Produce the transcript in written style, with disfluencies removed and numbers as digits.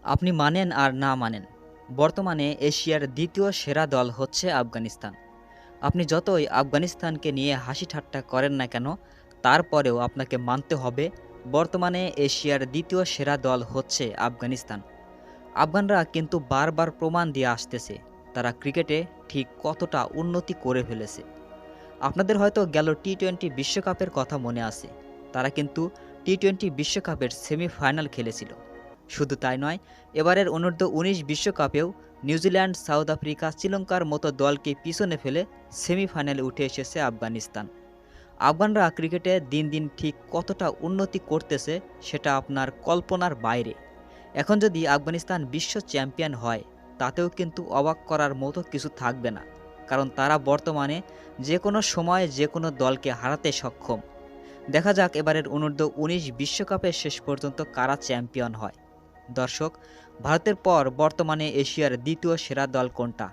আপনি মানেন আর না মানেন, বর্তমানে এশিয়ার দ্বিতীয় সেরা দল হচ্ছে আফগানিস্তান। আপনি যতই আফগানিস্তানকে নিয়ে হাসি ঠাট্টা করেন না কেন, তারপরেও আপনাকে মানতে হবে বর্তমানে এশিয়ার দ্বিতীয় সেরা দল হচ্ছে আফগানিস্তান। আফগানরা কিন্তু বারবার প্রমাণ দিয়ে আসতেছে তারা ক্রিকেটে ঠিক কতটা উন্নতি করে ফেলেছে। আপনাদের হয়তো গেল টি-20 বিশ্বকাপের কথা মনে আছে। তারা কিন্তু টি-20 বিশ্বকাপের সেমিফাইনাল খেলেছিল। শুধু তাই নয়, এবারের অনূর্ধ্ব-19 বিশ্বকাপেও নিউজিল্যান্ড, সাউথ আফ্রিকা, শ্রীলঙ্কার মতো দলকে পিছনে ফেলে সেমিফাইনালে উঠে এসেছে আফগানিস্তান। আফগানরা ক্রিকেটে দিন দিন ঠিক কতটা উন্নতি করতেছে সেটা আপনার কল্পনার বাইরে। এখন যদি আফগানিস্তান বিশ্ব চ্যাম্পিয়ন হয়, তাতেও কিন্তু অবাক করার মতো কিছু থাকবে না, কারণ তারা বর্তমানে যে কোনো সময় যে কোনো দলকে হারাতে সক্ষম। দেখা যাক এবারের অনূর্ধ্ব-19 বিশ্বকাপের শেষ পর্যন্ত কারা চ্যাম্পিয়ন হয়। দর্শক, ভারতের পর বর্তমানে এশিয়ার দ্বিতীয় সেরা দল কোনটা?